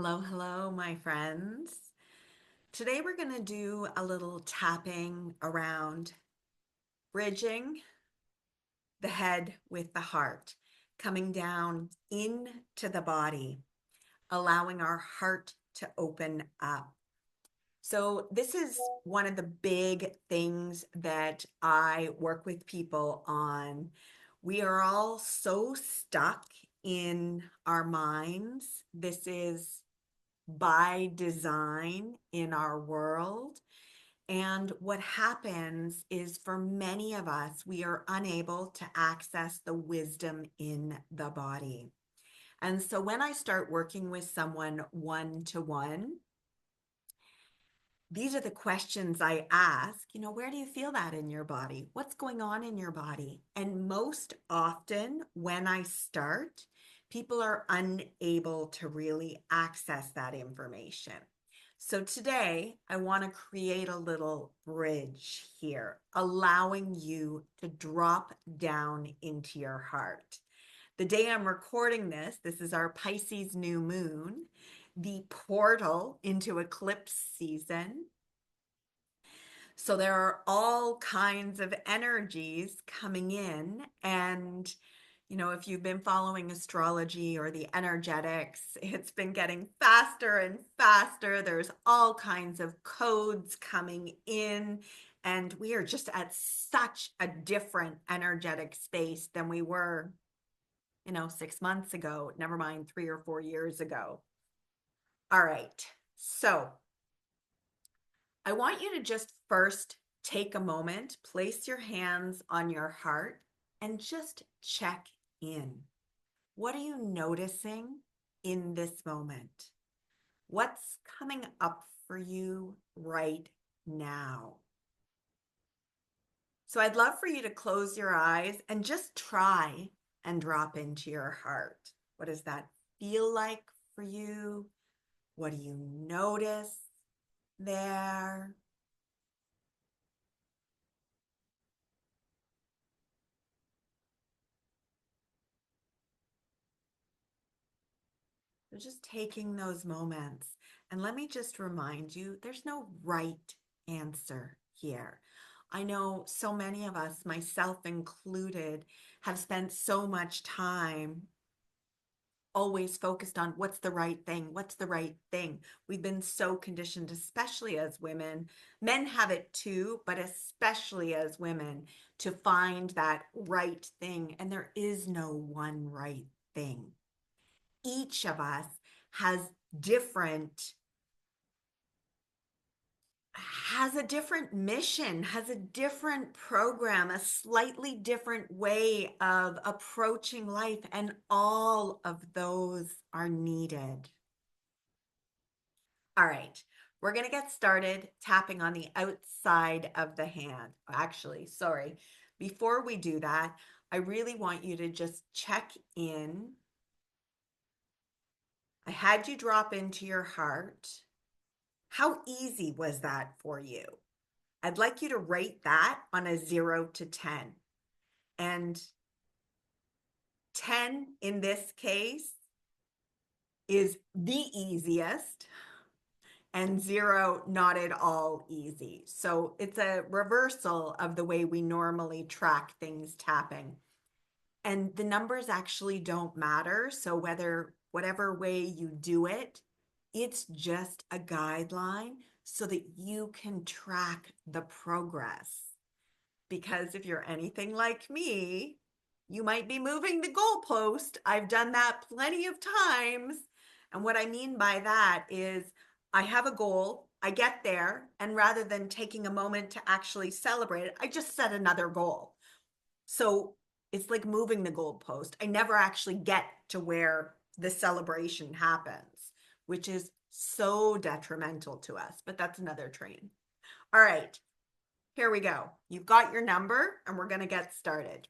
Hello, hello, my friends. Today we're going to do a little tapping around bridging the head with the heart, coming down into the body, allowing our heart to open up. So, this is one of the big things that I work with people on. We are all so stuck in our minds. This is by design in our world. And what happens is for many of us, we are unable to access the wisdom in the body. And so when I start working with someone one to one, these are the questions I ask. Where do you feel that in your body? What's going on in your body? And most often, when I start, people are unable to really access that information. So today, I want to create a little bridge here, allowing you to drop down into your heart. The day I'm recording this is our Pisces new moon, the portal into eclipse season. So there are all kinds of energies coming in. And, if you've been following astrology or the energetics, it's been getting faster and faster. There's all kinds of codes coming in. And we are just at such a different energetic space than we were, 6 months ago, never mind 3 or 4 years ago. All right. So I want you to just first take a moment, place your hands on your heart, and just check in. What are you noticing in this moment? What's coming up for you right now? So I'd love for you to close your eyes and just try and drop into your heart. What does that feel like for you? What do you notice there? So just taking those moments. And let me just remind you, there's no right answer here. I know so many of us, myself included, have spent so much time always focused on what's the right thing, what's the right thing. We've been so conditioned, especially as women. Men have it too, but especially as women, to find that right thing. And there is no one right thing. Each of us has different has a different mission, has a different program, a slightly different way of approaching life, and all of those are needed. All right, we're going to get started tapping on the outside of the hand. Actually, sorry. Before we do that, I really want you to just check in. I had you drop into your heart. How easy was that for you? I'd like you to rate that on a 0 to 10. And 10 in this case is the easiest, and 0, not at all easy. So it's a reversal of the way we normally track things tapping. And the numbers actually don't matter. So whatever way you do it, it's just a guideline so that you can track the progress. Because if you're anything like me, you might be moving the goalpost. I've done that plenty of times. And what I mean by that is I have a goal, I get there, and rather than taking a moment to actually celebrate it, I just set another goal. So it's like moving the goalpost. I never actually get to where the celebration happens, which is so detrimental to us, but that's another train. All right, here we go. You've got your number, and we're going to get started.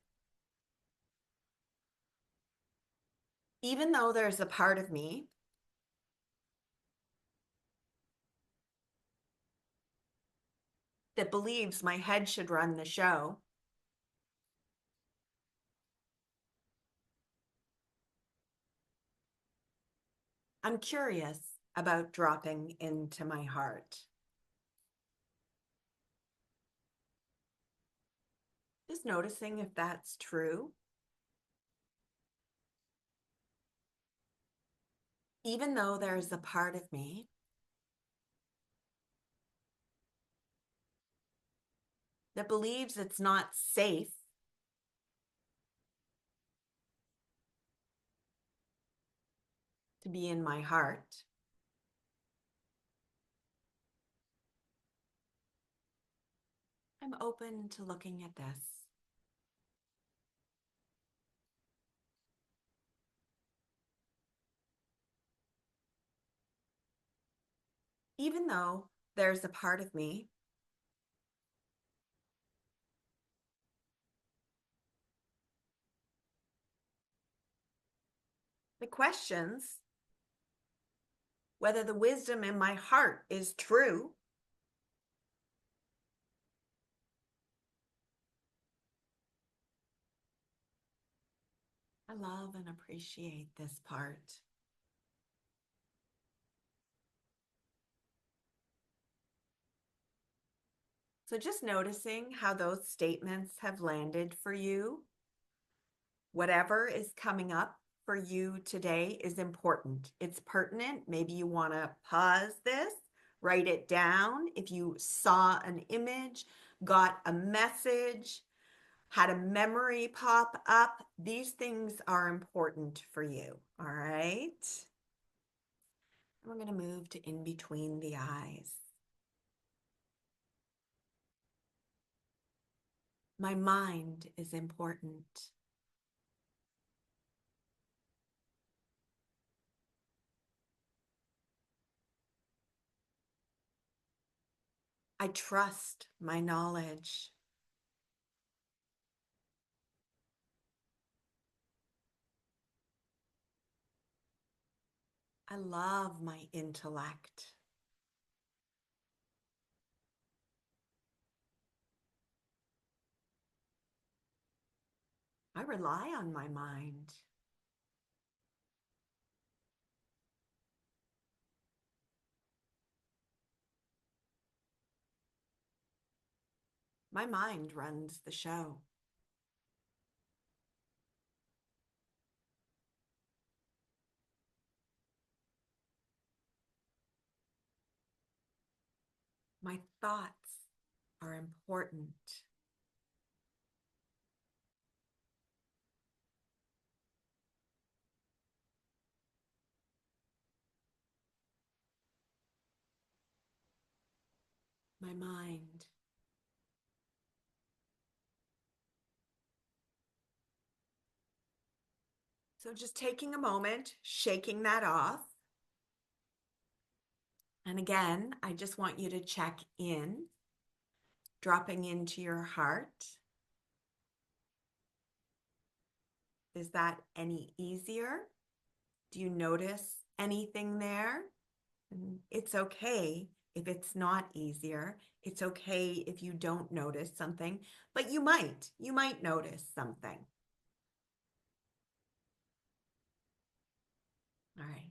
Even though there's a part of me that believes my head should run the show, I'm curious. about dropping into my heart. Just noticing if that's true. Even though there's a part of me that believes it's not safe to be in my heart, I'm open to looking at this. Even though there's a part of me that questions whether the wisdom in my heart is true, I love and appreciate this part. So just noticing how those statements have landed for you. Whatever is coming up for you today is important. It's pertinent. Maybe you want to pause this, write it down. If you saw an image, got a message, had a memory pop up, these things are important for you. All right. We're going to move to in between the eyes. My mind is important. I trust my knowledge. I love my intellect. I rely on my mind. My mind runs the show. My thoughts are important. My mind. So just taking a moment, shaking that off. And again, I just want you to check in, dropping into your heart. Is that any easier? Do you notice anything there? And it's okay if it's not easier. It's okay if you don't notice something, but you might notice something. All right.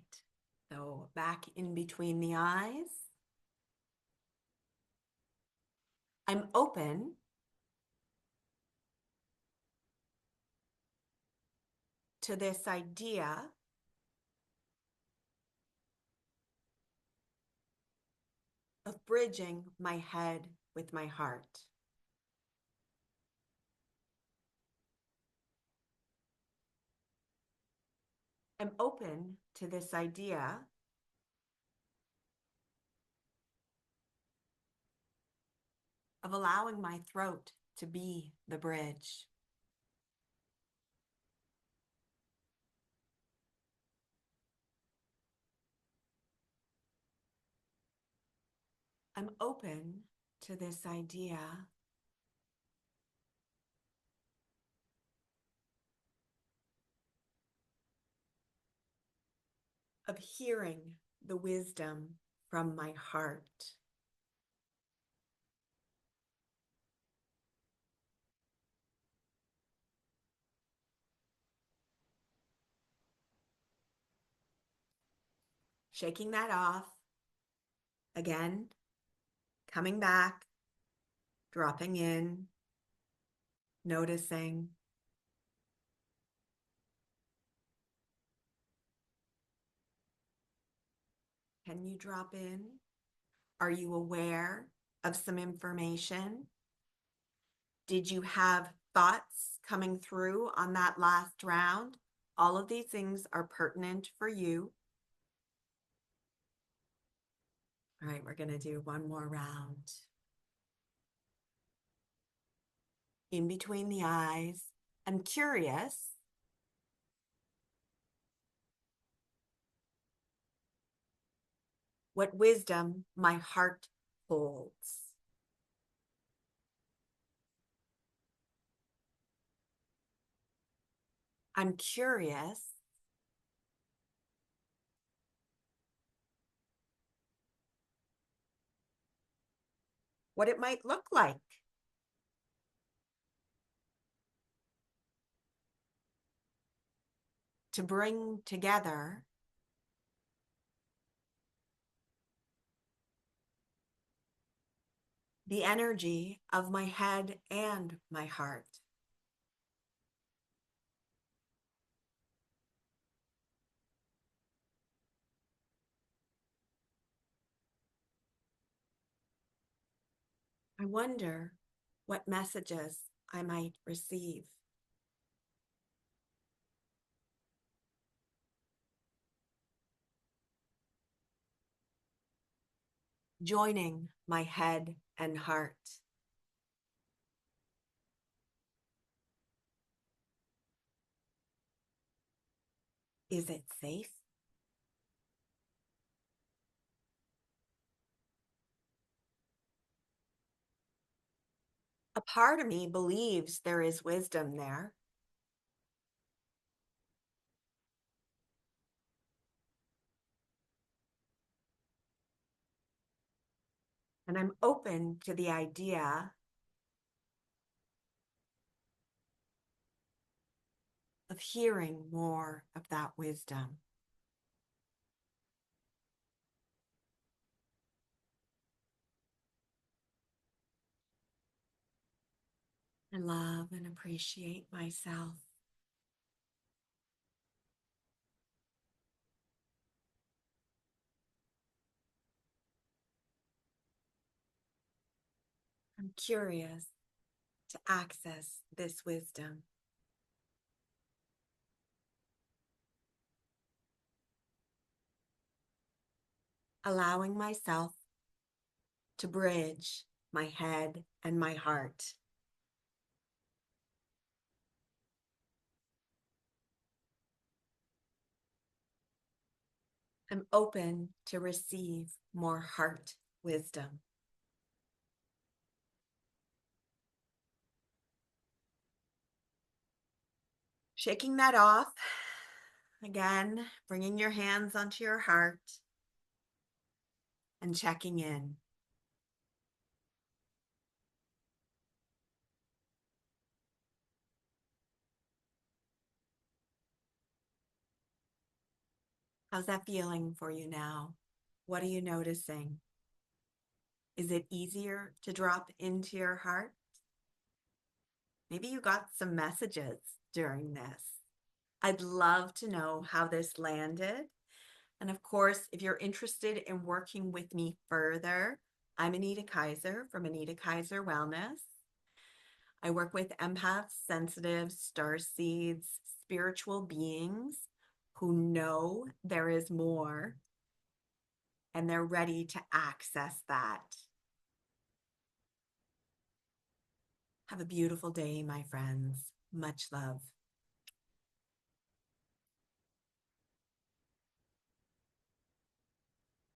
So back in between the eyes. I'm open to this idea of bridging my head with my heart. I'm open to this idea of allowing my throat to be the bridge. I'm open to this idea of hearing the wisdom from my heart. Shaking that off. Again, coming back, dropping in, noticing. Can you drop in? Are you aware of some information? Did you have thoughts coming through on that last round? All of these things are pertinent for you. All right, we're going to do one more round. In between the eyes, I'm curious what wisdom my heart holds. I'm curious what it might look like to bring together the energy of my head and my heart. I wonder what messages I might receive. Joining my head and heart. Is it safe? A part of me believes there is wisdom there. And I'm open to the idea of hearing more of that wisdom. I love and appreciate myself. I'm curious to access this wisdom. Allowing myself to bridge my head and my heart. I'm open to receive more heart wisdom. Shaking that off. Again, bringing your hands onto your heart and checking in. How's that feeling for you now? What are you noticing? Is it easier to drop into your heart? Maybe you got some messages during this. I'd love to know how this landed. And of course, if you're interested in working with me further, I'm Anita Kaiser from Anita Kaiser Wellness. I work with empaths, sensitives, star seeds, spiritual beings who know there is more and they're ready to access that. Have a beautiful day, my friends. Much love.